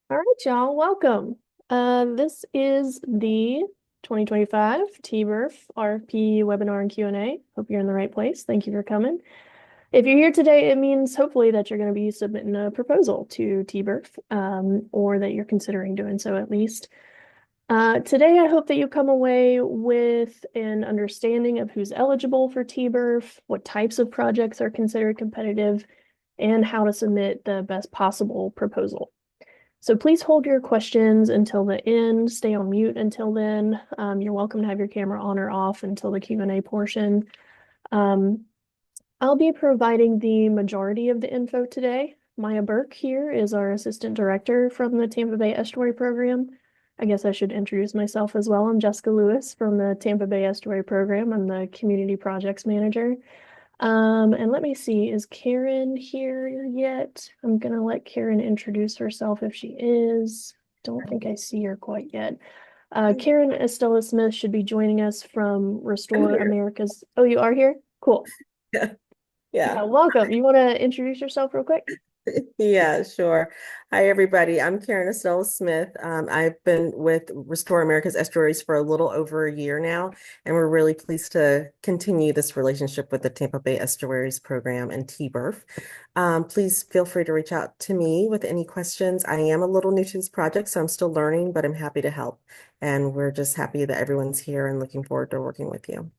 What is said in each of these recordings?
All right, y'all, welcome. This is the 2025 TBERF RFP webinar and Q&A. Hope you're in the right place. Thank you for coming. If you're here today, it means hopefully that you're going to be submitting a proposal to TBERF, or that you're considering doing so at least. Today, I hope that you come away with an understanding of who's eligible for TBERF, what types of projects are considered competitive, and how to submit the best possible proposal. So please hold your questions until the end. Stay on mute until then. You're welcome to have your camera on or off until the Q&A portion. I'll be providing the majority of the info today. Maya Burke here is our assistant director from the Tampa Bay Estuary Program. I guess I should introduce myself as well. I'm Jessica Lewis from the Tampa Bay Estuary Program. I'm the community projects manager. And let me see, is Karen here yet? I'm gonna let Karen introduce herself if she is. Don't think I see her quite yet. Karen Estella Smith should be joining us from I'm Restore here. America's. Oh, you are here? Cool. Yeah. Yeah, Yeah. welcome. You want to introduce yourself real quick? Yeah, sure. Hi, everybody. I'm Karen Estella Smith. I've been with Restore America's Estuaries for a little over a year now, and we're really pleased to continue this relationship with the Tampa Bay Estuaries Program and TBERF. Please feel free to reach out to me with any questions. I am a little new to this project, so I'm still learning, but I'm happy to help. And we're just happy that everyone's here and looking forward to working with you.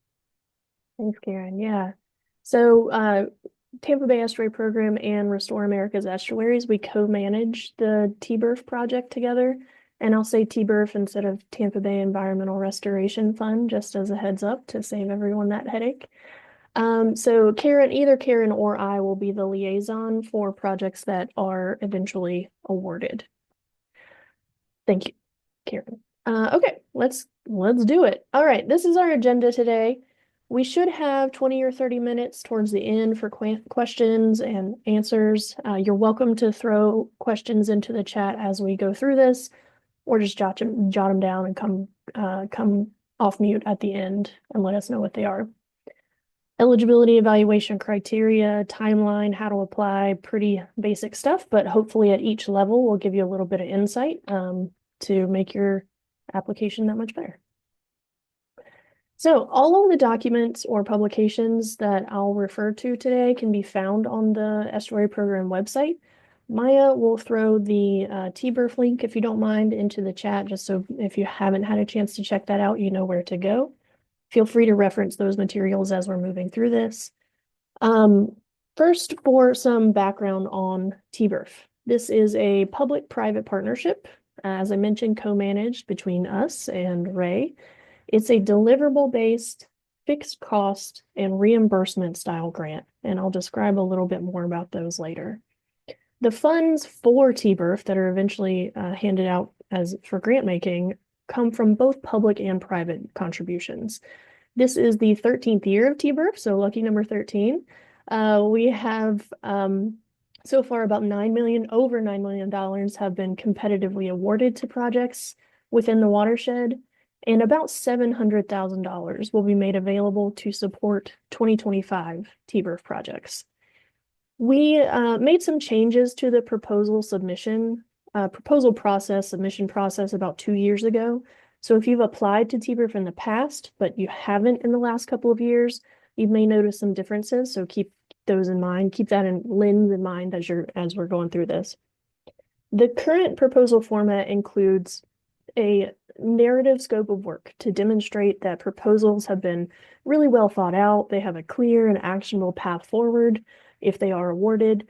Thanks, Karen. Yeah. So, Tampa Bay Estuary Program and Restore America's Estuaries, we co-manage the TBERF project together. And I'll say TBERF instead of Tampa Bay Environmental Restoration Fund, just as a heads up to save everyone that headache. So Karen, either Karen or I will be the liaison for projects that are eventually awarded. Thank you, Karen. Okay, let's do it. All right, this is our agenda today. We should have 20 or 30 minutes towards the end for questions and answers. You're welcome to throw questions into the chat as we go through this, or just jot them down and come off mute at the end and let us know what they are. Eligibility evaluation criteria, timeline, how to apply, pretty basic stuff, but hopefully at each level we'll give you a little bit of insight to make your application that much better. So all of the documents or publications that I'll refer to today can be found on the Estuary Program website. Maya will throw the TBERF link, if you don't mind, into the chat, just so if you haven't had a chance to check that out, you know where to go. Feel free to reference those materials as we're moving through this. First, for some background on TBERF. This is a public-private partnership, as I mentioned, co-managed between us and Ray. It's a deliverable-based, fixed cost, and reimbursement style grant, and I'll describe a little bit more about those later. The funds for TBERF that are eventually handed out as for grant making come from both public and private contributions. This is the 13th year of TBERF, so lucky number 13. We have so far about over $9 million have been competitively awarded to projects within the watershed, and about $700,000 will be made available to support 2025 TBERF projects. We made some changes to the submission process about 2 years ago. So if you've applied to TBERF in the past, but you haven't in the last couple of years, you may notice some differences. So keep those in mind. Keep that lens in mind as we're going through this. The current proposal format includes a narrative scope of work to demonstrate that proposals have been really well thought out. They have a clear and actionable path forward if they are awarded.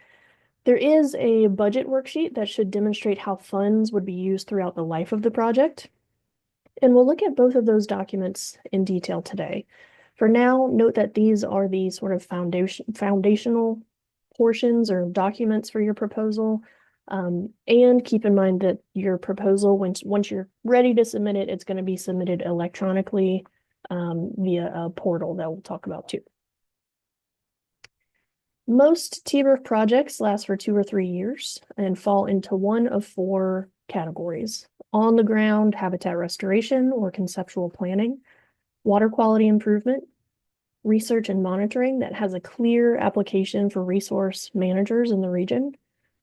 There is a budget worksheet that should demonstrate how funds would be used throughout the life of the project. And we'll look at both of those documents in detail today. For now, note that these are the sort of foundational portions or documents for your proposal. And keep in mind that your proposal, once you're ready to submit it, it's going to be submitted electronically via a portal that we'll talk about too. Most TBERF projects last for 2 or 3 years and fall into one of 4 categories: on the ground habitat restoration or conceptual planning, water quality improvement, research and monitoring that has a clear application for resource managers in the region,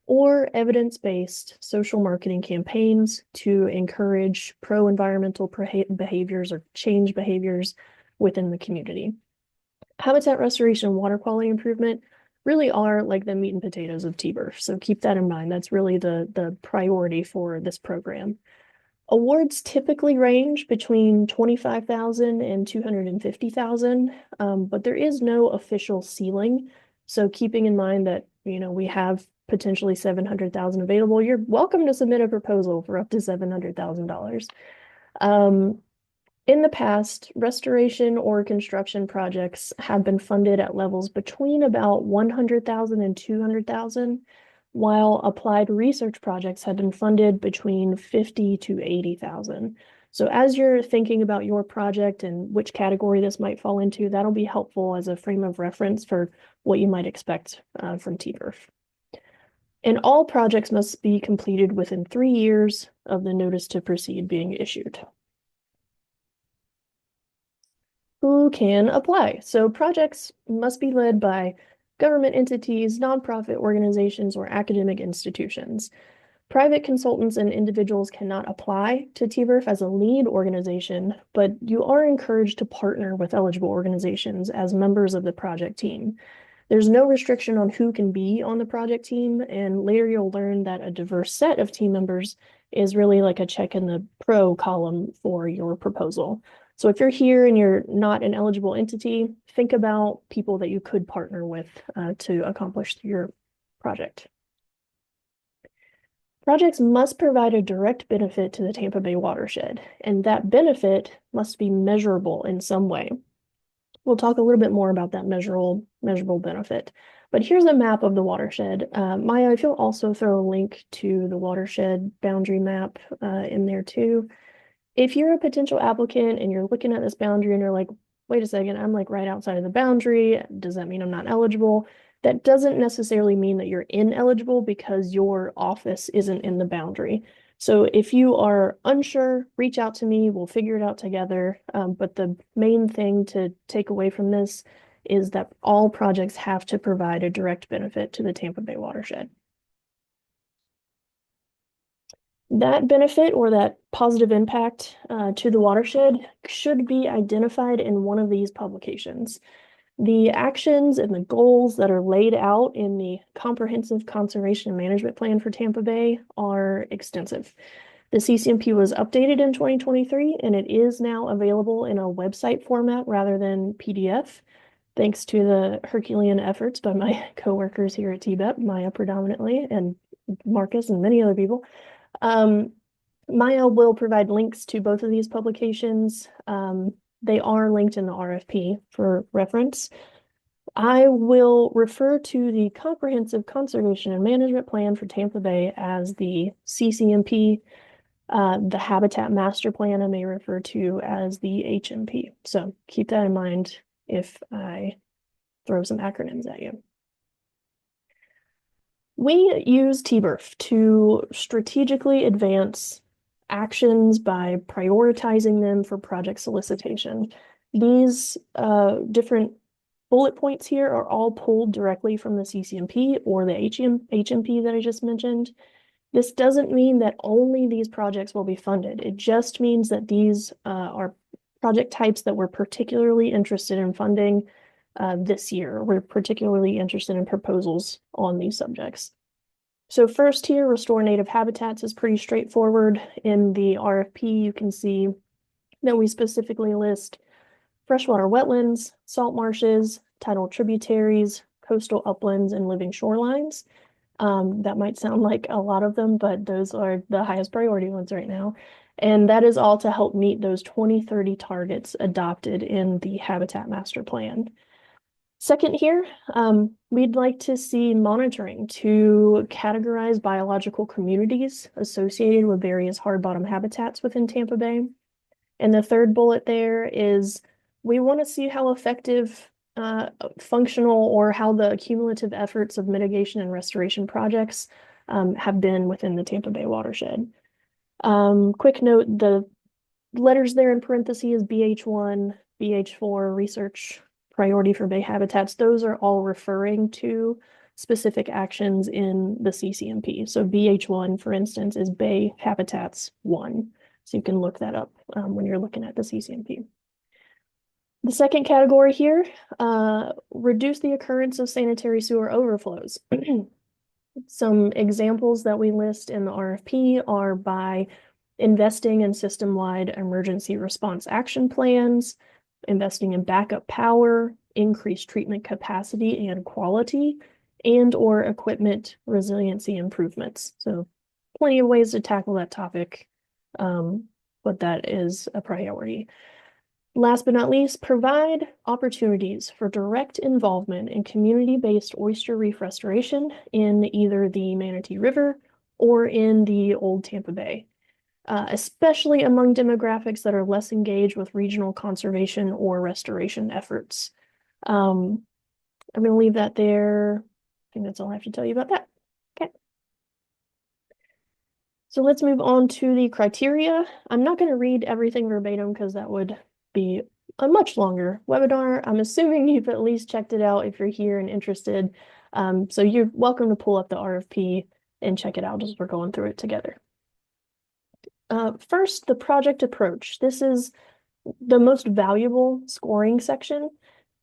or evidence-based social marketing campaigns to encourage pro-environmental behaviors or change behaviors within the community. Habitat restoration and water quality improvement really are like the meat and potatoes of TBERF. So keep that in mind. That's really the priority for this program. Awards typically range between 25,000 and 250,000, but there is no official ceiling. So keeping in mind that, we have potentially 700,000 available, you're welcome to submit a proposal for up to $700,000. In the past, restoration or construction projects have been funded at levels between about 100,000 and 200,000, while applied research projects have been funded between 50 to 80,000. So as you're thinking about your project and which category this might fall into, that'll be helpful as a frame of reference for what you might expect from TBERF. And all projects must be completed within 3 years of the notice to proceed being issued. Who can apply? So projects must be led by government entities, nonprofit organizations, or academic institutions. Private consultants and individuals cannot apply to TBERF as a lead organization, but you are encouraged to partner with eligible organizations as members of the project team. There's no restriction on who can be on the project team, and later you'll learn that a diverse set of team members is really like a check in the pro column for your proposal. So if you're here and you're not an eligible entity, think about people that you could partner with to accomplish your project. Projects must provide a direct benefit to the Tampa Bay watershed, and that benefit must be measurable in some way. We'll talk a little bit more about that measurable benefit. But here's a map of the watershed. Maya, if you'll also throw a link to the watershed boundary map in there too. If you're a potential applicant and you're looking at this boundary and you're like, wait a second, I'm like right outside of the boundary. Does that mean I'm not eligible? That doesn't necessarily mean that you're ineligible because your office isn't in the boundary. So if you are unsure, reach out to me. We'll figure it out together. But the main thing to take away from this is that all projects have to provide a direct benefit to the Tampa Bay watershed. That benefit or that positive impact to the watershed should be identified in one of these publications. The actions and the goals that are laid out in the Comprehensive Conservation and Management Plan for Tampa Bay are extensive. The CCMP was updated in 2023, and it is now available in a website format rather than PDF, thanks to the Herculean efforts by my coworkers here at TBEP, Maya predominantly, and Marcus and many other people. Maya will provide links to both of these publications. They are linked in the RFP for reference. I will refer to the Comprehensive Conservation and Management Plan for Tampa Bay as the CCMP. The Habitat Master Plan I may refer to as the HMP. So keep that in mind if I throw some acronyms at you. We use TBERF to strategically advance actions by prioritizing them for project solicitation. These different bullet points here are all pulled directly from the CCMP or the HMP that I just mentioned. This doesn't mean that only these projects will be funded. It just means that these are project types that we're particularly interested in funding this year. We're particularly interested in proposals on these subjects. So first here, restore native habitats is pretty straightforward. In the RFP, you can see that we specifically list freshwater wetlands, salt marshes, tidal tributaries, coastal uplands, and living shorelines. That might sound like a lot of them, but those are the highest priority ones right now. And that is all to help meet those 2030 targets adopted in the Habitat Master Plan. Second here, we'd like to see monitoring to categorize biological communities associated with various hard bottom habitats within Tampa Bay. And the third bullet there is we want to see how effective, functional, or how the cumulative efforts of mitigation and restoration projects have been within the Tampa Bay watershed. Quick note, the letters there in parentheses, BH1, BH4, research priority for bay habitats, those are all referring to specific actions in the CCMP. So BH1, for instance, is Bay Habitats 1. So you can look that up when you're looking at the CCMP. The second category here, reduce the occurrence of sanitary sewer overflows. Some examples that we list in the RFP are by investing in system-wide emergency response action plans, investing in backup power, increased treatment capacity and quality, and or equipment resiliency improvements. So plenty of ways to tackle that topic, but that is a priority. Last but not least, provide opportunities for direct involvement in community-based oyster reef restoration in either the Manatee River or in the Old Tampa Bay, especially among demographics that are less engaged with regional conservation or restoration efforts. I'm going to leave that there. I think that's all I have to tell you about that. Okay. So let's move on to the criteria. I'm not going to read everything verbatim because that would be a much longer webinar. I'm assuming you've at least checked it out if you're here and interested. So you're welcome to pull up the RFP and check it out as we're going through it together. First, the project approach. This is the most valuable scoring section.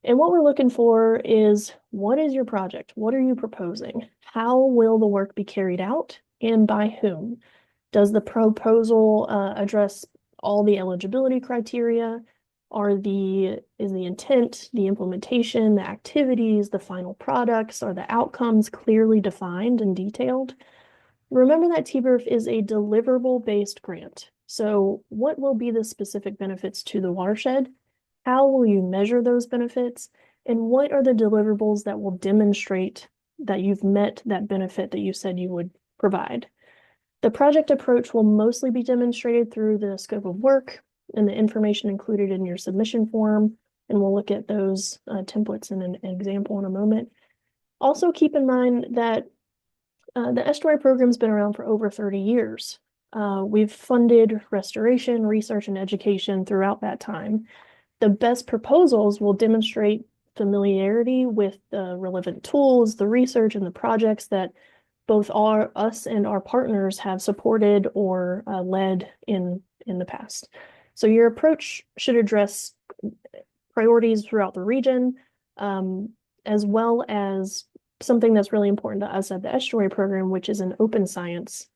And what we're looking for is, what is your project? What are you proposing? How will the work be carried out and by whom? Does the proposal address all the eligibility criteria? Is the intent, the implementation, the activities, the final products, are the outcomes clearly defined and detailed? Remember that TBERF is a deliverable-based grant. So what will be the specific benefits to the watershed? How will you measure those benefits? And what are the deliverables that will demonstrate that you've met that benefit that you said you would provide? The project approach will mostly be demonstrated through the scope of work and the information included in your submission form, and we'll look at those templates in an example in a moment. Also keep in mind that the estuary program's been around for over 30 years. We've funded restoration, research, and education throughout that time. The best proposals will demonstrate familiarity with the relevant tools, the research, and the projects that both us and our partners have supported or led in the past. So your approach should address priorities throughout the region, as well as something that's really important to us at the estuary program, which is an open science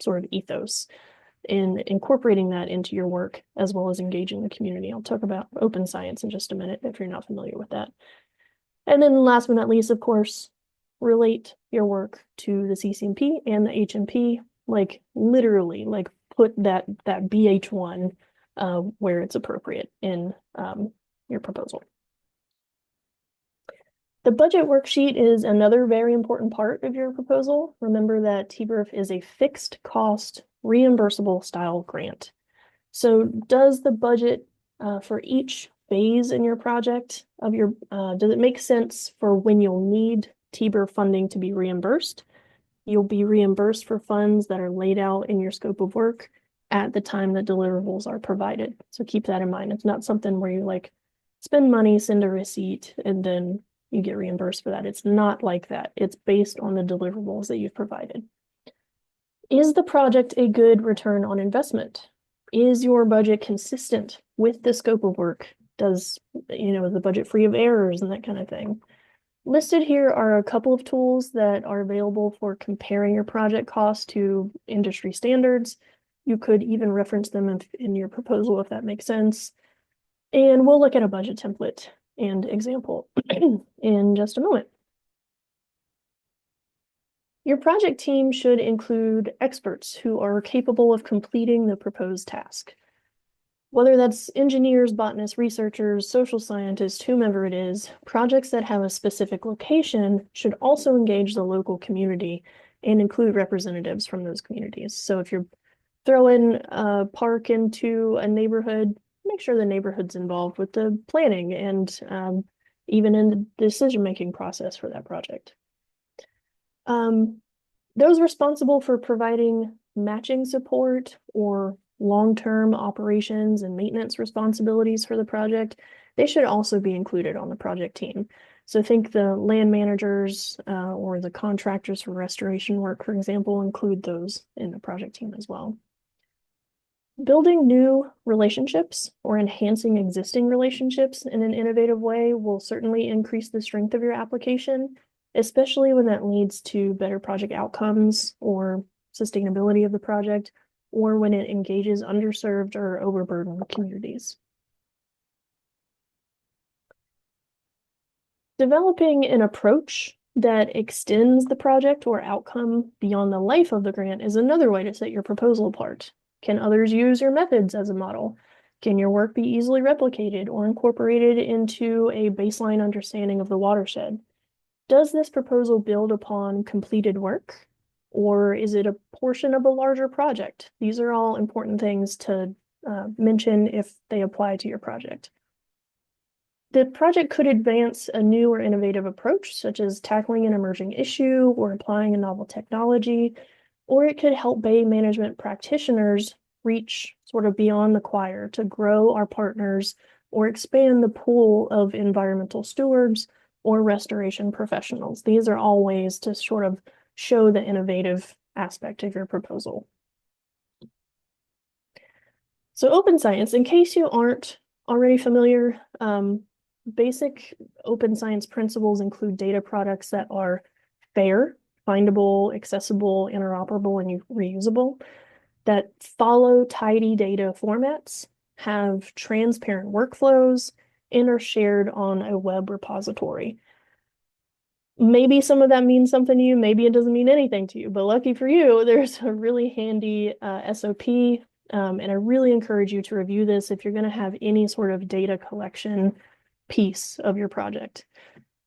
sort of ethos, in incorporating that into your work, as well as engaging the community. I'll talk about open science in just a minute if you're not familiar with that. And then last but not least, of course, relate your work to the CCMP and the HMP, like literally, like put that BH1 where it's appropriate in your proposal. The budget worksheet is another very important part of your proposal. Remember that TBERF is a fixed cost, reimbursable style grant. So does the budget for each phase in your project does it make sense for when you'll need TBERF funding to be reimbursed? You'll be reimbursed for funds that are laid out in your scope of work at the time that deliverables are provided. So keep that in mind. It's not something where you like spend money, send a receipt, and then you get reimbursed for that. It's not like that. It's based on the deliverables that you've provided. Is the project a good return on investment? Is your budget consistent with the scope of work? Is the budget free of errors and that kind of thing? Listed here are a couple of tools that are available for comparing your project costs to industry standards. You could even reference them in your proposal if that makes sense. And we'll look at a budget template and example in just a moment. Your project team should include experts who are capable of completing the proposed task. Whether that's engineers, botanists, researchers, social scientists, whomever it is, projects that have a specific location should also engage the local community and include representatives from those communities. So if you're throwing a park into a neighborhood, make sure the neighborhood's involved with the planning and even in the decision-making process for that project. Those responsible for providing matching support or long-term operations and maintenance responsibilities for the project, they should also be included on the project team. So think the land managers or the contractors for restoration work, for example, include those in the project team as well. Building new relationships or enhancing existing relationships in an innovative way will certainly increase the strength of your application, especially when that leads to better project outcomes or sustainability of the project, or when it engages underserved or overburdened communities. Developing an approach that extends the project or outcome beyond the life of the grant is another way to set your proposal apart. Can others use your methods as a model? Can your work be easily replicated or incorporated into a baseline understanding of the watershed? Does this proposal build upon completed work, or is it a portion of a larger project? These are all important things to mention if they apply to your project. The project could advance a new or innovative approach, such as tackling an emerging issue or applying a novel technology, or it could help Bay management practitioners reach sort of beyond the choir to grow our partners or expand the pool of environmental stewards or restoration professionals. These are all ways to sort of show the innovative aspect of your proposal. So open science, in case you aren't already familiar, basic open science principles include data products that are fair, findable, accessible, interoperable, and reusable, that follow tidy data formats, have transparent workflows, and are shared on a web repository. Maybe some of that means something to you, maybe it doesn't mean anything to you, but lucky for you, there's a really handy SOP, and I really encourage you to review this if you're going to have any sort of data collection piece of your project.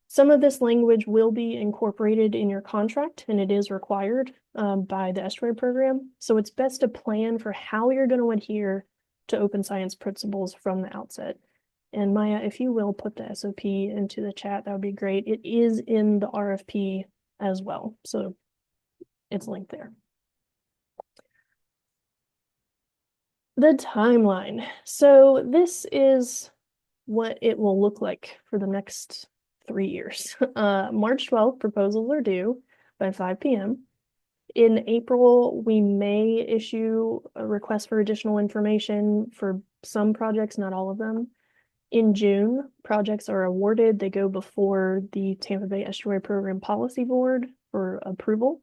Some of this language will be incorporated in your contract, and it is required by the estuary program. So it's best to plan for how you're going to adhere to open science principles from the outset. And Maya, if you will put the SOP into the chat, that would be great. It is in the RFP as well, so it's linked there. The timeline. So this is what it will look like for the next 3 years. March 12th, proposals are due by 5 p.m. In April, we may issue a request for additional information for some projects, not all of them. In June, projects are awarded. They go before the Tampa Bay Estuary Program Policy Board for approval.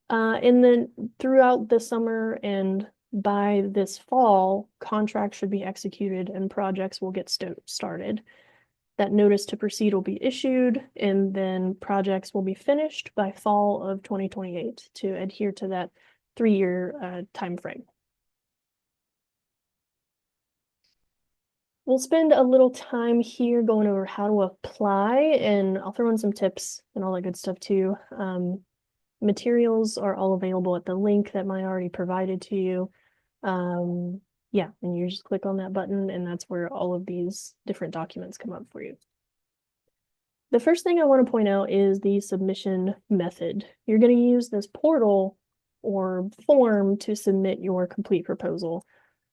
And then throughout the summer and by this fall, contracts should be executed and projects will get started. That notice to proceed will be issued, and then projects will be finished by fall of 2028 to adhere to that 3-year time frame. We'll spend a little time here going over how to apply, and I'll throw in some tips and all that good stuff too. Materials are all available at the link that Maya already provided to you. Yeah, and you just click on that button, and that's where all of these different documents come up for you. The first thing I want to point out is the submission method. You're going to use this portal or form to submit your complete proposal.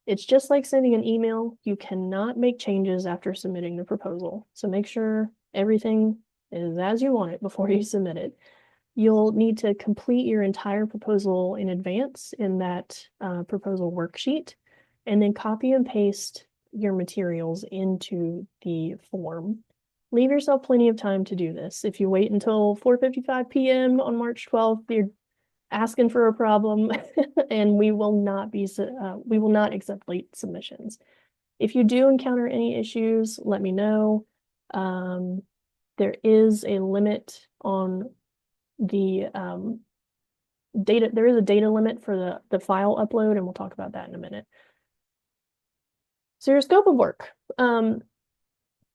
It's just like sending an email. You cannot make changes after submitting the proposal. So make sure everything is as you want it before you submit it. You'll need to complete your entire proposal in advance in that proposal worksheet, and then copy and paste your materials into the form. Leave yourself plenty of time to do this. If you wait until 4:55 p.m. on March 12th, you're asking for a problem, and we will not accept late submissions. If you do encounter any issues, let me know. There is a limit on the data. There is a data limit for the file upload, and we'll talk about that in a minute. So your scope of work.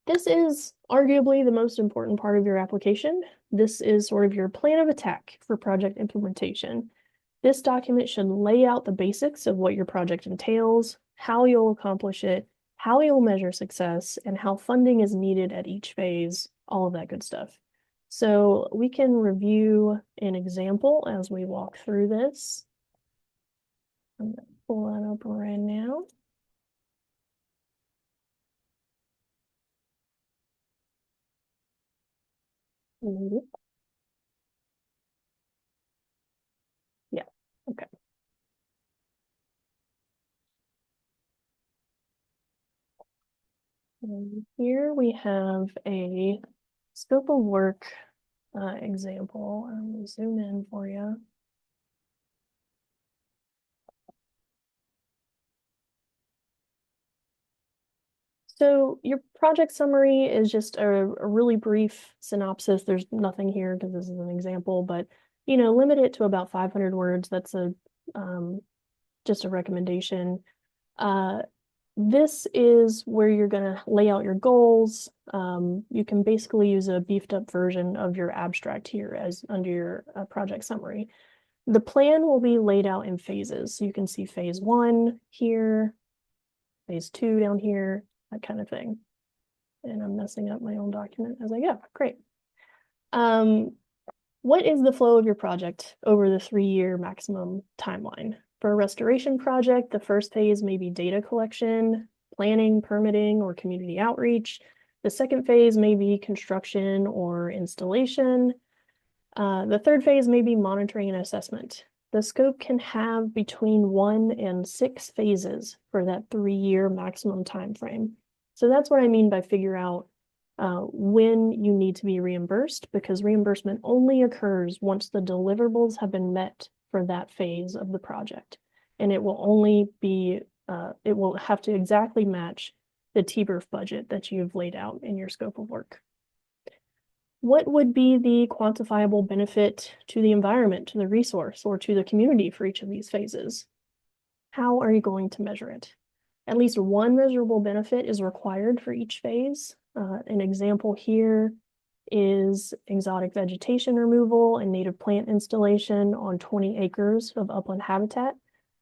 This is arguably the most important part of your application. This is sort of your plan of attack for project implementation. This document should lay out the basics of what your project entails, how you'll accomplish it, how you'll measure success, and how funding is needed at each phase, all of that good stuff. So we can review an example as we walk through this. I'm going to pull that up right now. Mhm. Yeah, okay. And here we have a scope of work example. I'm gonna zoom in for you. So your project summary is just a really brief synopsis. There's nothing here because this is an example, but limit it to about 500 words. That's um, just a recommendation. Uh, this is where you're going to lay out your goals. You can basically use a beefed up version of your abstract here as under your project summary. The plan will be laid out in phases. So you can see phase 1 here, phase 2 down here, that kind of thing. And I'm messing up my own document as I go. Great. Um, what is the flow of your project over the 3-year maximum timeline? For a restoration project, the first phase may be data collection, planning, permitting, or community outreach. The second phase may be construction or installation. The third phase may be monitoring and assessment. The scope can have between 1 and 6 phases for that 3-year maximum time frame. So that's what I mean by figure out when you need to be reimbursed, because reimbursement only occurs once the deliverables have been met for that phase of the project. And it will only be, it will have to exactly match the TBERF budget that you've laid out in your scope of work. What would be the quantifiable benefit to the environment, to the resource, or to the community for each of these phases? How are you going to measure it? At least one measurable benefit is required for each phase. An example here is exotic vegetation removal and native plant installation on 20 acres of upland habitat.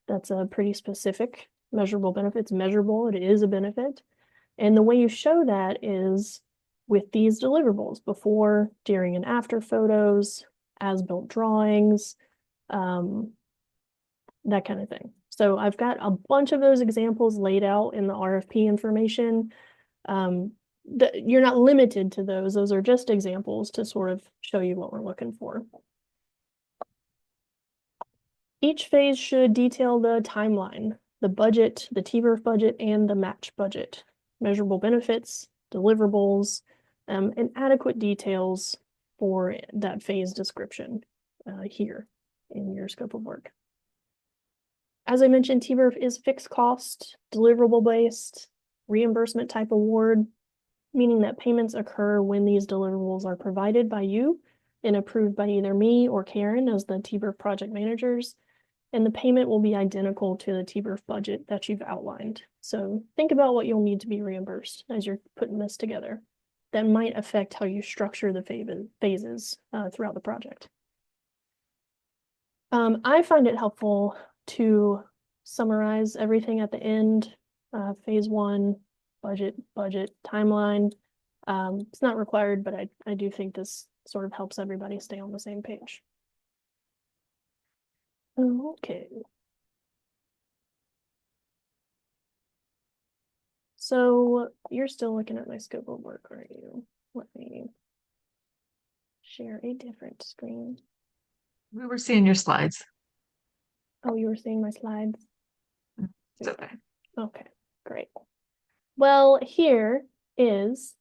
That's a pretty specific measurable benefit. It's measurable, it is a benefit. And the way you show that is with these deliverables, before, during, and after photos, as-built drawings, that kind of thing. So I've got a bunch of those examples laid out in the RFP information. You're not limited to those. Those are just examples to sort of show you what we're looking for. Each phase should detail the timeline, the budget, the TBERF budget, and the match budget, measurable benefits, deliverables, and adequate details for that phase description here in your scope of work. As I mentioned, TBERF is fixed cost, deliverable based, reimbursement type award, meaning that payments occur when these deliverables are provided by you and approved by either me or Karen as the TBERF project managers. And the payment will be identical to the TBERF budget that you've outlined. So think about what you'll need to be reimbursed as you're putting this together. That might affect how you structure the phases throughout the project. I find it helpful to summarize everything at the end. Phase 1, budget, timeline. It's not required, but I do think this sort of helps everybody stay on the same page. Okay. So you're still looking at my scope of work, aren't you? Let me share a different screen. We were seeing your slides. Oh, you were seeing my slides? It's okay. Okay, great. Well, here is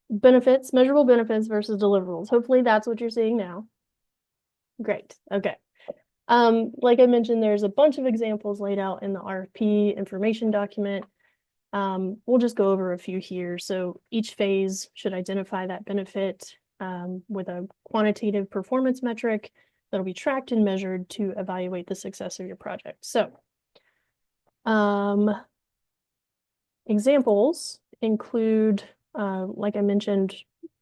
benefits, measurable benefits versus deliverables. Hopefully that's what you're seeing now. Great, okay. Like I mentioned, there's a bunch of examples laid out in the RFP information document. We'll just go over a few here. So each phase should identify that benefit with a quantitative performance metric that'll be tracked and measured to evaluate the success of your project. So examples include, like I mentioned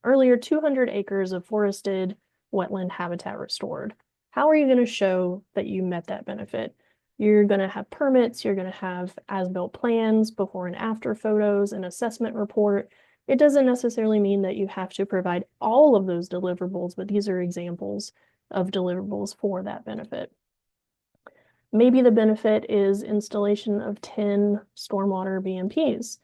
earlier, 200 acres of forested wetland habitat restored. How are you going to show that you met that benefit? You're going to have permits, you're going to have as-built plans, before and after photos, an assessment report. It doesn't necessarily mean that you have to provide all of those deliverables, but these are examples of deliverables for that benefit. Maybe the benefit is installation of 10 stormwater BMPs.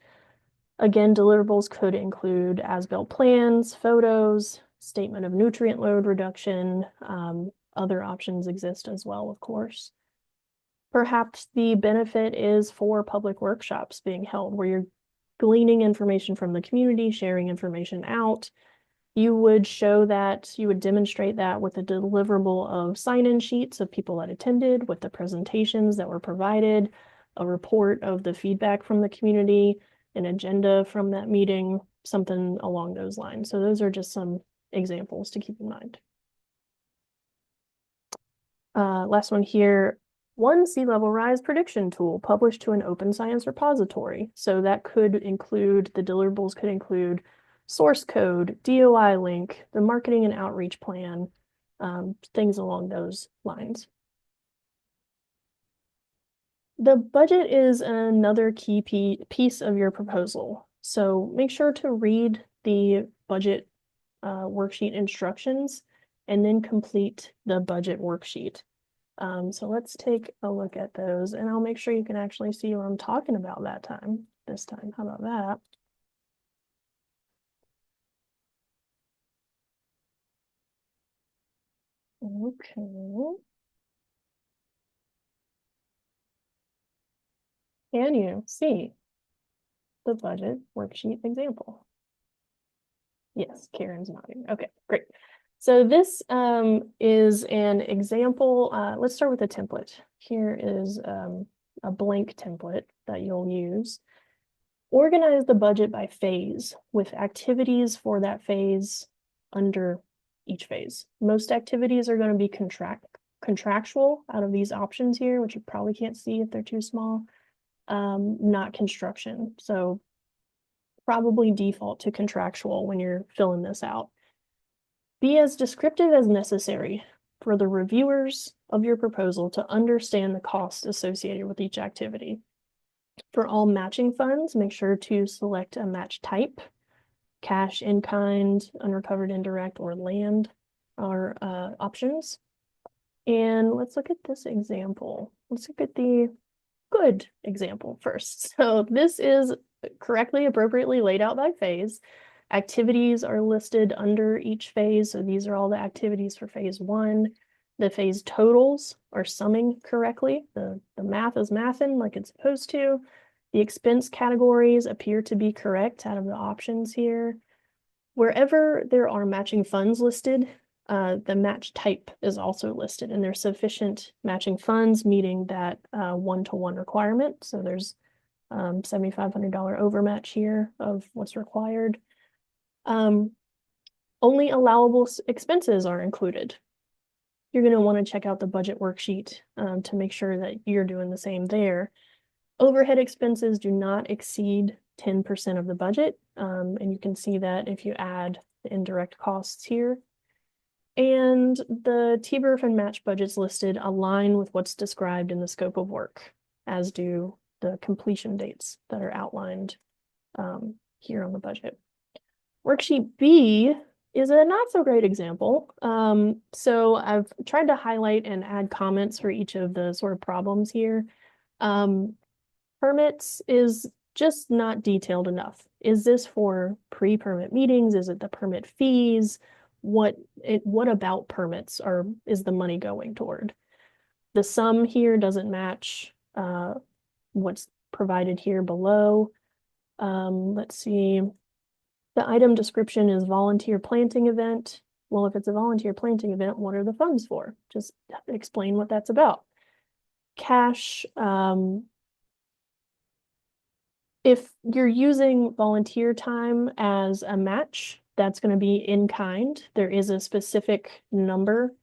Again, deliverables could include as-built plans, photos, statement of nutrient load reduction. Other options exist as well, of course. Perhaps the benefit is for public workshops being held where you're gleaning information from the community, sharing information out. You would show that, you would demonstrate that with a deliverable of sign-in sheets of people that attended, with the presentations that were provided, a report of the feedback from the community, an agenda from that meeting, something along those lines. So those are just some examples to keep in mind. Last one here, one sea level rise prediction tool published to an open science repository. So that could include, the deliverables could include source code, DOI link, the marketing and outreach plan, things along those lines. The budget is another key piece of your proposal. So make sure to read the budget worksheet instructions and then complete the budget worksheet. So let's take a look at those, and I'll make sure you can actually see what I'm talking about this time. How about that? Okay. Can you see the budget worksheet example? Yes, Karen's nodding. Okay, great. So this is an example. Let's start with a template. Here is a blank template that you'll use. Organize the budget by phase with activities for that phase under each phase. Most activities are going to be contractual out of these options here, which you probably can't see if they're too small, not construction. So probably default to contractual when you're filling this out. Be as descriptive as necessary for the reviewers of your proposal to understand the cost associated with each activity. For all matching funds, make sure to select a match type. Cash, in kind, unrecovered indirect, or land are options. And let's look at this example. Let's look at the good example first. So this is correctly, appropriately laid out by phase. Activities are listed under each phase. So these are all the activities for phase one. The phase totals are summing correctly. The math is mathing like it's supposed to. The expense categories appear to be correct out of the options here. Wherever there are matching funds listed, the match type is also listed, and there's sufficient matching funds meeting that one-to-one requirement. So there's $7,500 overmatch here of what's required. Only allowable expenses are included. You're going to want to check out the budget worksheet to make sure that you're doing the same there. Overhead expenses do not exceed 10% of the budget, and you can see that if you add the indirect costs here. And the TBERF and match budgets listed align with what's described in the scope of work, as do the completion dates that are outlined here on the budget. Worksheet B is a not so great example. So I've tried to highlight and add comments for each of the sort of problems here. Permits is just not detailed enough. Is this for pre-permit meetings? Is it the permit fees? What about permits is the money going toward? The sum here doesn't match what's provided here below. Let's see. The item description is volunteer planting event. Well, if it's a volunteer planting event, what are the funds for? Just explain what that's about. Cash, if you're using volunteer time as a match, that's going to be in kind. There is a specific number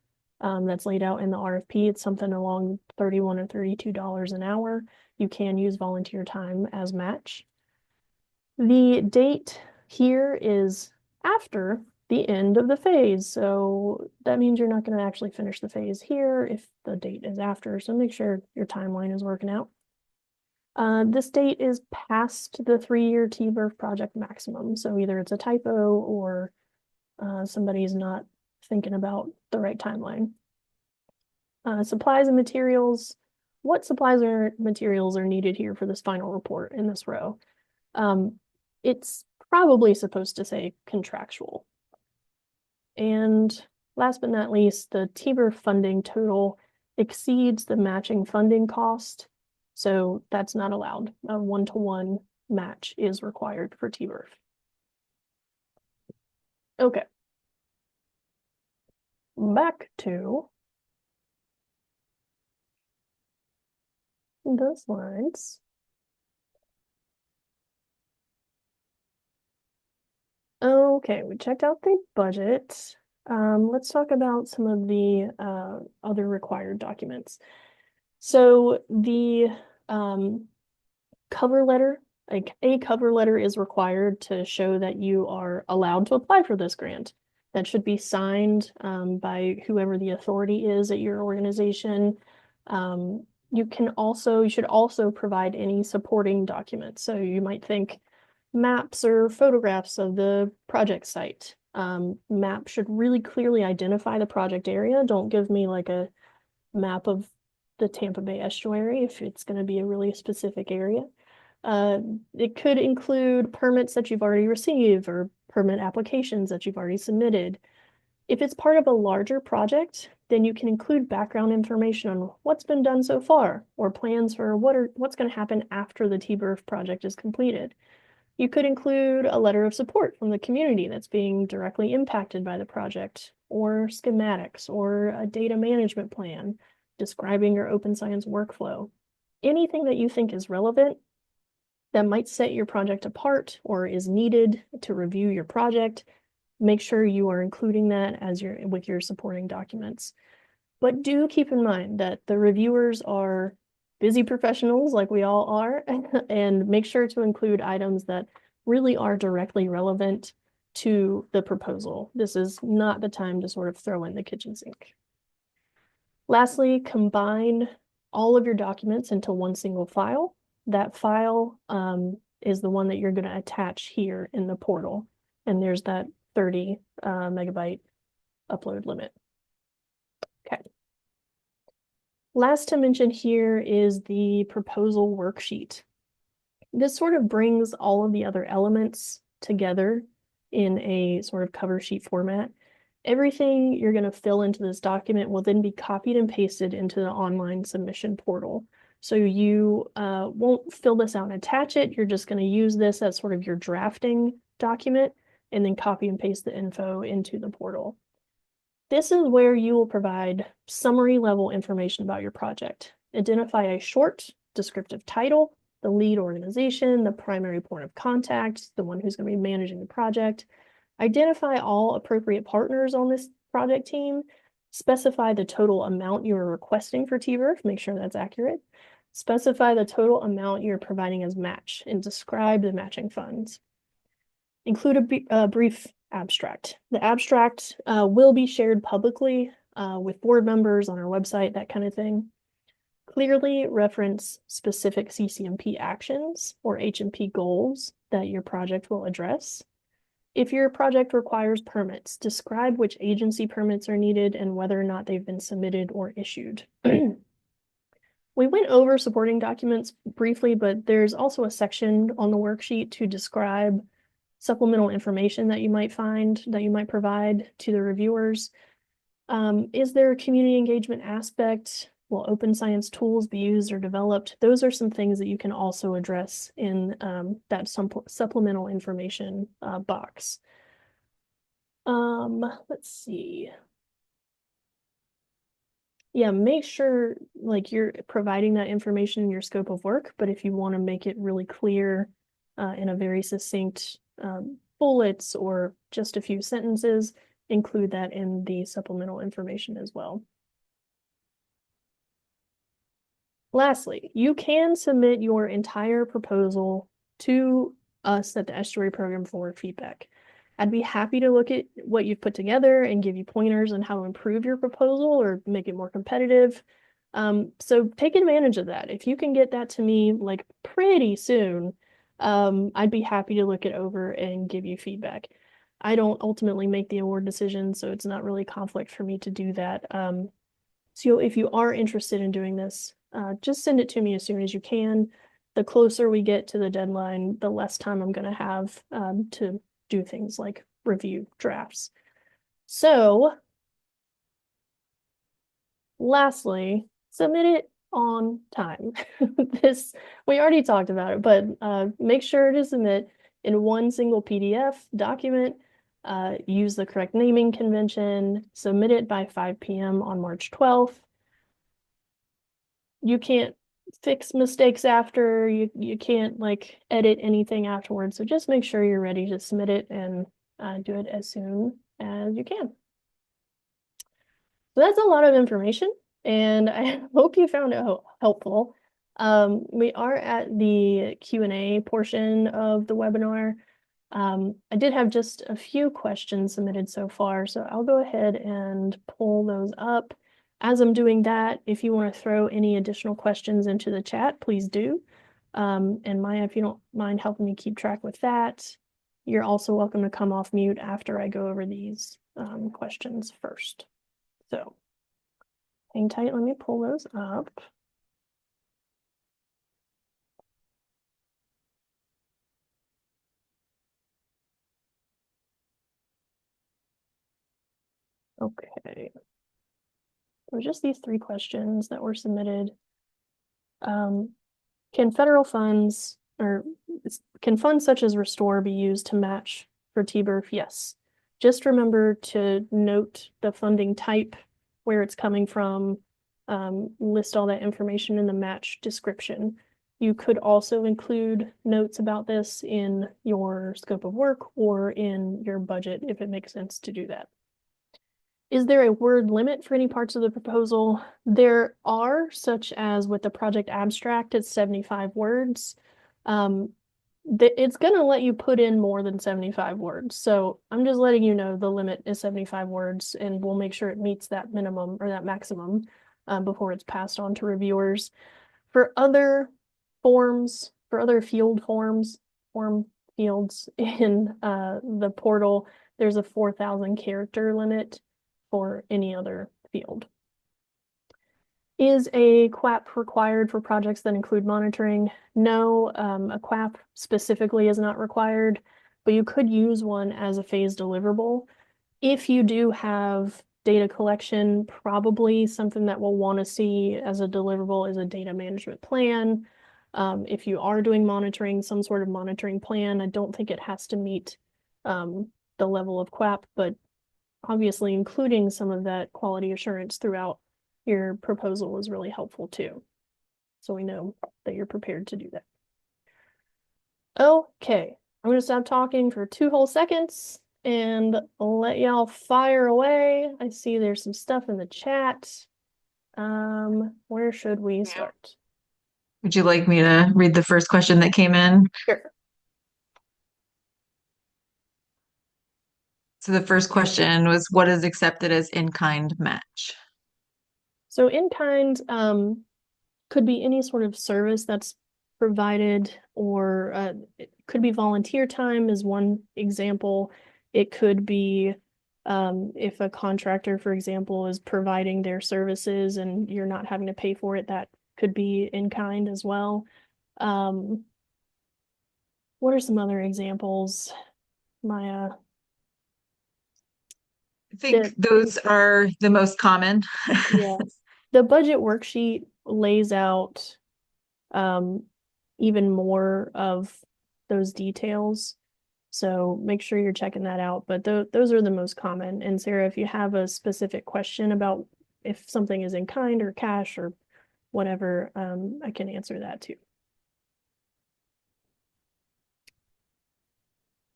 that's laid out in the RFP. It's something along $31 or $32 an hour. You can use volunteer time as match. The date here is after the end of the phase. So that means you're not going to actually finish the phase here if the date is after. So make sure your timeline is working out. This date is past the 3-year TBERF project maximum. So either it's a typo or somebody's not thinking about the right timeline. Supplies and materials. What supplies or materials are needed here for this final report in this row? it's probably supposed to say contractual. And last but not least, the TBERF funding total exceeds the matching funding cost. So that's not allowed. A one-to-one match is required for TBERF. Okay. Back to the slides. Okay, we checked out the budget. Let's talk about some of the other required documents. So the cover letter, like a cover letter is required to show that you are allowed to apply for this grant. That should be signed by whoever the authority is at your organization. You should also provide any supporting documents. So you might think maps or photographs of the project site. Maps should really clearly identify the project area. Don't give me like a map of the Tampa Bay estuary if it's going to be a really specific area. It could include permits that you've already received or permit applications that you've already submitted. If it's part of a larger project, then you can include background information on what's been done so far or plans for what's going to happen after the TBERF project is completed. You could include a letter of support from the community that's being directly impacted by the project, or schematics, or a data management plan describing your open science workflow. Anything that you think is relevant that might set your project apart or is needed to review your project, make sure you are including that with your supporting documents. But do keep in mind that the reviewers are busy professionals like we all are, and make sure to include items that really are directly relevant to the proposal. This is not the time to sort of throw in the kitchen sink. Lastly, combine all of your documents into one single file. That file is the one that you're going to attach here in the portal. And there's that 30 megabyte upload limit. Okay. Last to mention here is the proposal worksheet. This sort of brings all of the other elements together in a sort of cover sheet format. Everything you're going to fill into this document will then be copied and pasted into the online submission portal. So you won't fill this out and attach it. You're just going to use this as sort of your drafting document and then copy and paste the info into the portal. This is where you will provide summary level information about your project. Identify a short descriptive title, the lead organization, the primary point of contact, the one who's going to be managing the project. Identify all appropriate partners on this project team. Specify the total amount you are requesting for TBERF, make sure that's accurate. Specify the total amount you're providing as match and describe the matching funds. Include a brief abstract. The abstract will be shared publicly with board members on our website, that kind of thing. Clearly reference specific CCMP actions or HMP goals that your project will address. If your project requires permits, describe which agency permits are needed and whether or not they've been submitted or issued. We went over supporting documents briefly, but there's also a section on the worksheet to describe supplemental information that you might find, that you might provide to the reviewers. Is there a community engagement aspect? Will open science tools be used or developed? Those are some things that you can also address in that supplemental information box. Let's see. Yeah, make sure like you're providing that information in your scope of work, but if you want to make it really clear in a very succinct bullets or just a few sentences, include that in the supplemental information as well. Lastly, you can submit your entire proposal to us at the Estuary Program for feedback. I'd be happy to look at what you've put together and give you pointers on how to improve your proposal or make it more competitive. So take advantage of that. If you can get that to me like pretty soon, I'd be happy to look it over and give you feedback. I don't ultimately make the award decision, so it's not really conflict for me to do that. So if you are interested in doing this, just send it to me as soon as you can. the closer we get to the deadline, the less time I'm going to have to do things like review drafts. So, lastly, submit it on time. This, we already talked about it, but make sure to submit in one single PDF document. Use the correct naming convention. Submit it by 5 p.m. on March 12th. You can't fix mistakes after, you can't like edit anything afterwards. So just make sure you're ready to submit it and do it as soon as you can. So that's a lot of information, and I hope you found it helpful. We are at the Q&A portion of the webinar. I did have just a few questions submitted so far, so I'll go ahead and pull those up. As I'm doing that, if you want to throw any additional questions into the chat, please do. And Maya, if you don't mind helping me keep track with that, you're also welcome to come off mute after I go over these questions first. So hang tight, let me pull those up. Okay. So just these 3 questions that were submitted. Can federal funds or can funds such as Restore be used to match for TBERF? Yes. Just remember to note the funding type, where it's coming from, list all that information in the match description. You could also include notes about this in your scope of work or in your budget if it makes sense to do that. Is there a word limit for any parts of the proposal? There are, such as with the project abstract, it's 75 words. It's going to let you put in more than 75 words. So I'm just letting you know the limit is 75 words, and we'll make sure it meets that minimum or that maximum before it's passed on to reviewers. For other forms, for other form fields in the portal, there's a 4,000 character limit for any other field. Is a QAP required for projects that include monitoring? No, a QAP specifically is not required, but you could use one as a phased deliverable. If you do have data collection, probably something that we'll want to see as a deliverable is a data management plan. If you are doing monitoring, some sort of monitoring plan, I don't think it has to meet the level of QAP, but obviously including some of that quality assurance throughout your proposal is really helpful too. So we know that you're prepared to do that. Okay, I'm gonna stop talking for 2 whole seconds and let y'all fire away. I see there's some stuff in the chat. Where should we start? Would you like me to read the first question that came in? Sure. So the first question was, what is accepted as in-kind match? So in-kind could be any sort of service that's provided, or it could be volunteer time is one example. It could be if a contractor, for example, is providing their services and you're not having to pay for it, that could be in kind as well. What are some other examples, Maya? I think those are the most common. Yes. The budget worksheet lays out even more of those details. So make sure you're checking that out. But those are the most common. And Sarah, if you have a specific question about if something is in kind or cash or whatever, I can answer that too.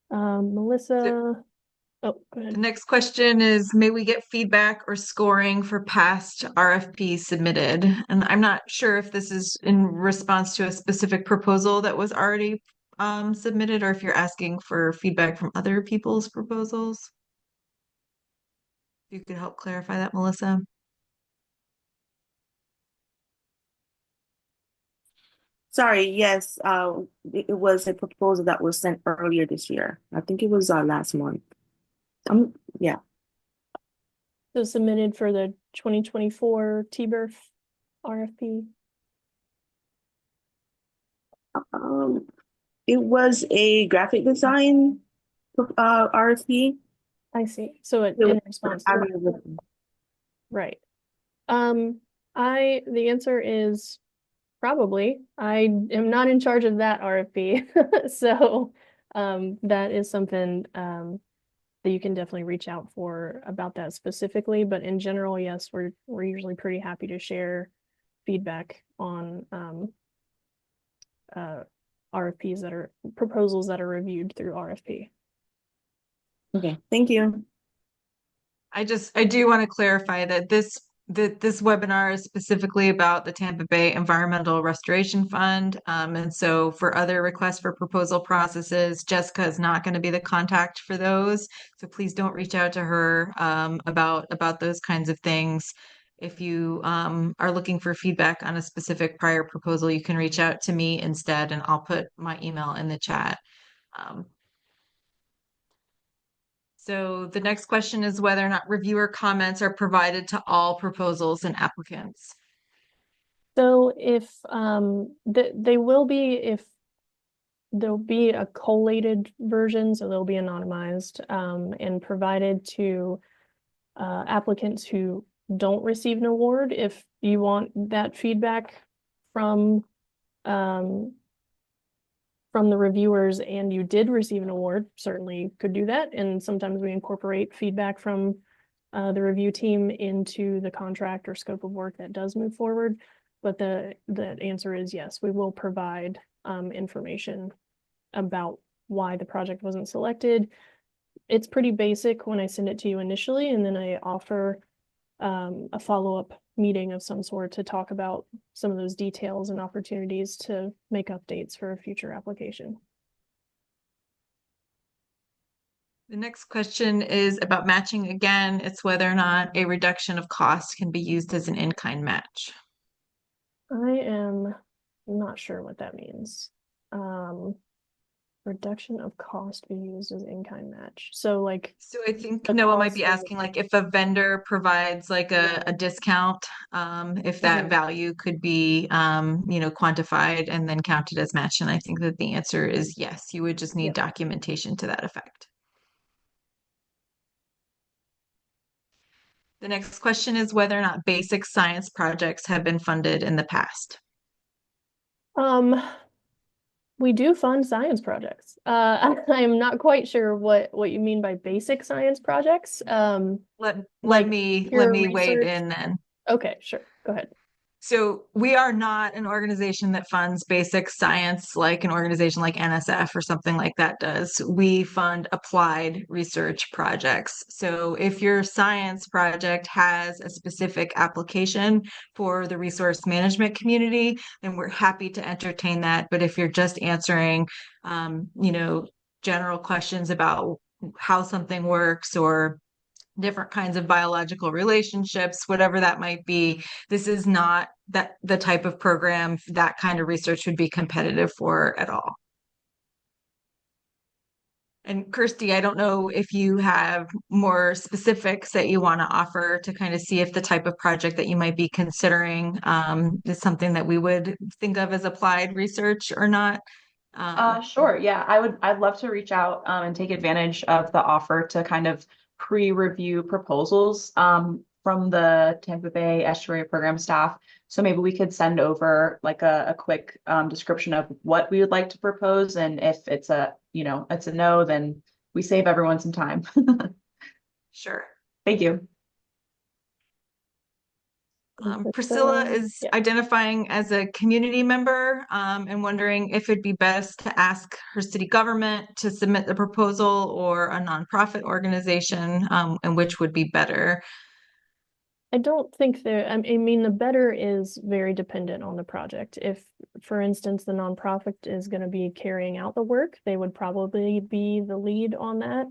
Melissa, oh, go ahead. The next question is, may we get feedback or scoring for past RFPs submitted? And I'm not sure if this is in response to a specific proposal that was already submitted, or if you're asking for feedback from other people's proposals. If you could help clarify that, Melissa. Sorry, yes, it was a proposal that was sent earlier this year. I think it was last month. Yeah. So submitted for the 2024 TBERF RFP. Um, it was a graphic design RFP. I see. So It was in for response to that, Abby. right. The answer is probably. I am not in charge of that RFP. So, that is something, that you can definitely reach out for about that specifically. But in general, yes, we're usually pretty happy to share feedback on, uh, RFPs that are proposals that are reviewed through RFP. Okay, thank you. I do want to clarify that this webinar is specifically about the Tampa Bay Environmental Restoration Fund. And so for other requests for proposal processes, Jessica is not going to be the contact for those. So please don't reach out to her about those kinds of things. If you are looking for feedback on a specific prior proposal, you can reach out to me instead, and I'll put my email in the chat. So the next question is whether or not reviewer comments are provided to all proposals and applicants. So if they will be, if there'll be a collated version, so they'll be anonymized, and provided to applicants who don't receive an award. If you want that feedback from the reviewers and you did receive an award, certainly could do that. And sometimes we incorporate feedback from the review team into the contract or scope of work that does move forward. But the answer is yes, we will provide information about why the project wasn't selected. It's pretty basic when I send it to you initially, and then I offer a follow-up meeting of some sort to talk about some of those details and opportunities to make updates for a future application. The next question is about matching again. It's whether or not a reduction of cost can be used as an in-kind match. I am not sure what that means. Reduction of cost be used as in-kind match. So I think the Noah might be cost of- asking if a vendor provides a discount, if that value could be quantified and then counted as match. And I think that the answer is yes, you would just need documentation to that effect. The next question is whether or not basic science projects have been funded in the past. We do fund science projects. I'm not quite sure what you mean by basic science projects. Let like me pure wade research? in then. Okay, sure. Go ahead. So we are not an organization that funds basic science like an organization like NSF or something like that does. We fund applied research projects. So if your science project has a specific application for the resource management community, then we're happy to entertain that. But if you're just answering, general questions about how something works or different kinds of biological relationships, whatever that might be, this is not that the type of program that kind of research would be competitive for at all. And Kirsty, I don't know if you have more specifics that you want to offer to kind of see if the type of project that you might be considering is something that we would think of as applied research or not. Sure. Yeah, I'd love to reach out and take advantage of the offer to kind of pre-review proposals from the Tampa Bay Estuary Program staff. So maybe we could send over like a quick description of what we would like to propose, and if it's it's a no, then we save everyone some time. Sure. Thank you. Priscilla is identifying as a community member and wondering if it'd be best to ask her city government to submit the proposal or a nonprofit organization, and which would be better. I don't think I mean, the better is very dependent on the project. If, for instance, the nonprofit is going to be carrying out the work, they would probably be the lead on that.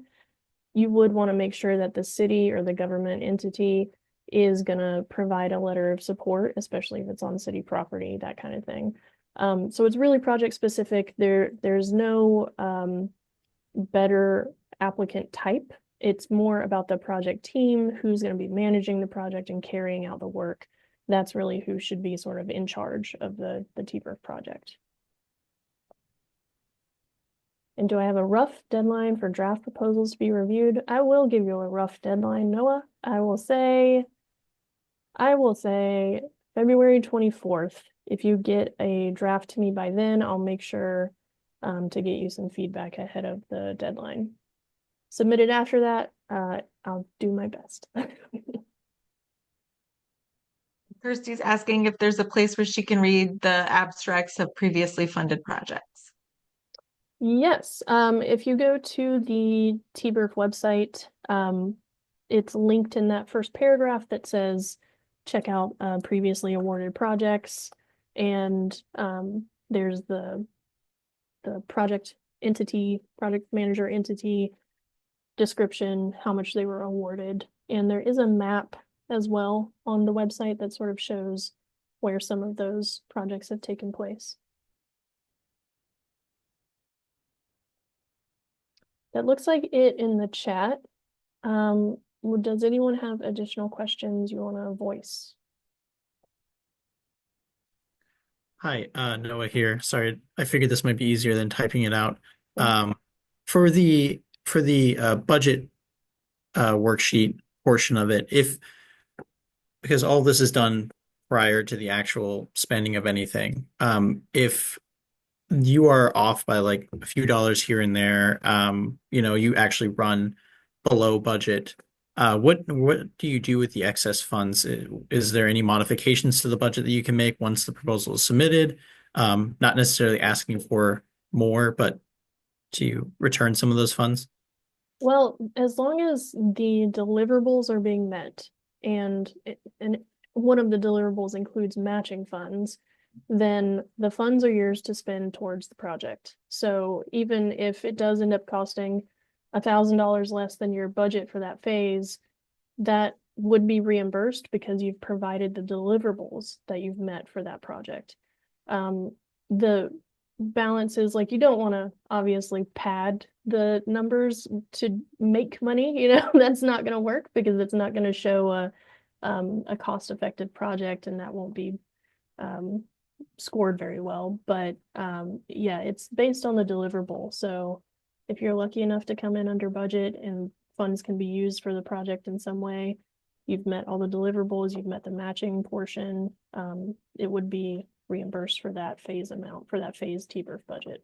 You would want to make sure that the city or the government entity is going to provide a letter of support, especially if it's on city property, that kind of thing. So it's really project specific. There's no better applicant type. It's more about the project team, who's going to be managing the project and carrying out the work. That's really who should be sort of in charge of the TBERF project. And do I have a rough deadline for draft proposals to be reviewed? I will give you a rough deadline, Noah. I will say February 24th. If you get a draft to me by then, I'll make sure to get you some feedback ahead of the deadline. Submitted after that, I'll do my best. Kirsty's asking if there's a place where she can read the abstracts of previously funded projects. Yes, if you go to the TBERF website, it's linked in that first paragraph that says check out previously awarded projects, and there's the project manager entity description, how much they were awarded, and there is a map as well on the website that sort of shows where some of those projects have taken place. That looks like it in the chat. Does anyone have additional questions you want to voice? Hi, Noah here. Sorry, I figured this might be easier than typing it out. Yeah. For the budget worksheet portion of it, because all this is done prior to the actual spending of anything, if you are off by like a few dollars here and there, you actually run below budget. What do you do with the excess funds? Is there any modifications to the budget that you can make once the proposal is submitted? Not necessarily asking for more, but to return some of those funds? Well, as long as the deliverables are being met, and one of the deliverables includes matching funds, then the funds are yours to spend towards the project. So even if it does end up costing $1,000 less than your budget for that phase, that would be reimbursed because you've provided the deliverables that you've met for that project. The balance is like, you don't want to obviously pad the numbers to make money, that's not going to work because it's not going to show a cost-effective project, and that won't be scored very well. But yeah, it's based on the deliverable. So if you're lucky enough to come in under budget and funds can be used for the project in some way, you've met all the deliverables, you've met the matching portion, it would be reimbursed for that phase amount, for that phase TBERF budget.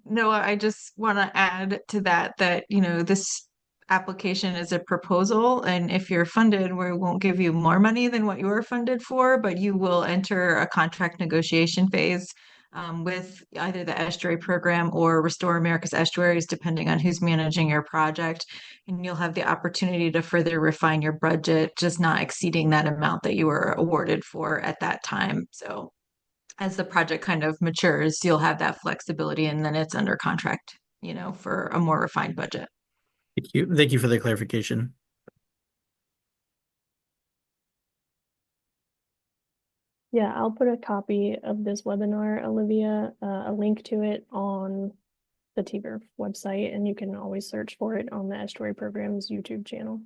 Noah, I just want to add to that, this application is a proposal, and if you're funded, we won't give you more money than what you were funded for, but you will enter a contract negotiation phase with either the estuary program or Restore America's Estuaries, depending on who's managing your project. And you'll have the opportunity to further refine your budget, just not exceeding that amount that you were awarded for at that time. So as the project kind of matures, you'll have that flexibility, and then it's under contract, for a more refined budget. Thank you. Thank you for the clarification. Yeah, I'll put a copy of this webinar, Olivia, a link to it on the TBERF website, and you can always search for it on the Estuary Program's YouTube channel.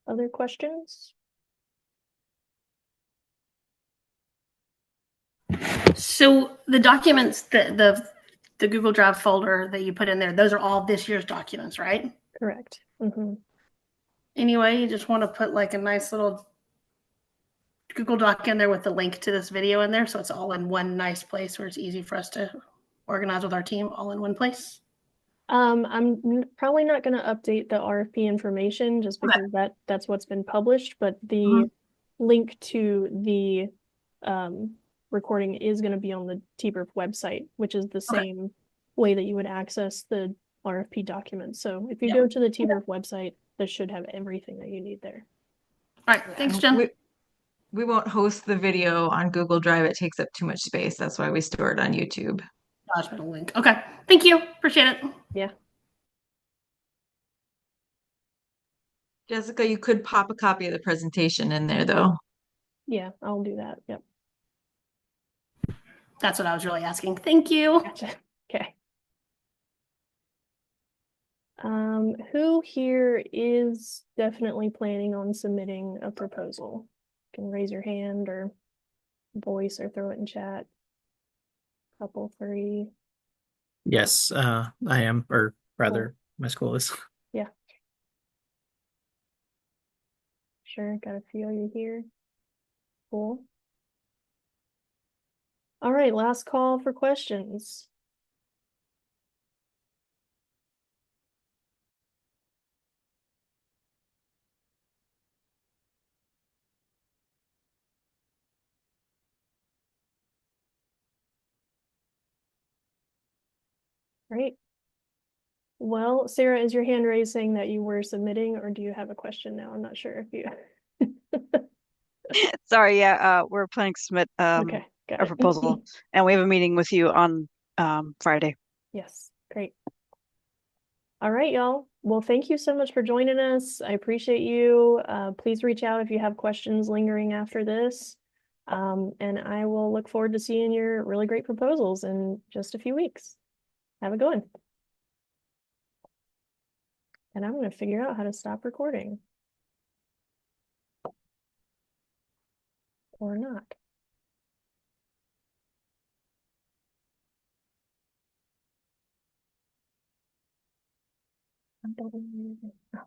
Other questions? So the documents, the Google Drive folder that you put in there, those are all this year's documents, right? Correct. Mm-hmm. Anyway, you just want to put like a nice little Google Doc in there with the link to this video in there, so it's all in one nice place where it's easy for us to organize with our team, all in one place. I'm probably not going to update the RFP information just because that's what's been published, but the link to the recording is going to be on the TBERF website, which is the same way that you would access the RFP documents. So if you go to the TBERF website, this should have everything that you need there. All right, thanks, Jen. We won't host the video on Google Drive. It takes up too much space. That's why we store it on YouTube. Link. Okay, thank you. Appreciate it. Yeah. Jessica, you could pop a copy of the presentation in there, though. Yeah, I'll do that. Yep. That's what I was really asking. Thank you. Gotcha. Okay. Who here is definitely planning on submitting a proposal? You can raise your hand or voice or throw it in chat. Couple, three. Yes, I am, or rather, my school is. Yeah. Sure, got a few of you here. Cool. All right, last call for questions. Great. Well, Sarah, is your hand raised saying that you were submitting, or do you have a question now? I'm not sure if you. Sorry, yeah, we're planning to submit Okay, got a it. proposal, and we have a meeting with you on Friday. Yes, great. All right, y'all. Well, thank you so much for joining us. I appreciate you. Please reach out if you have questions lingering after this. And I will look forward to seeing your really great proposals in just a few weeks. Have a good one. And I'm going to figure out how to stop recording. Or not. I don't know.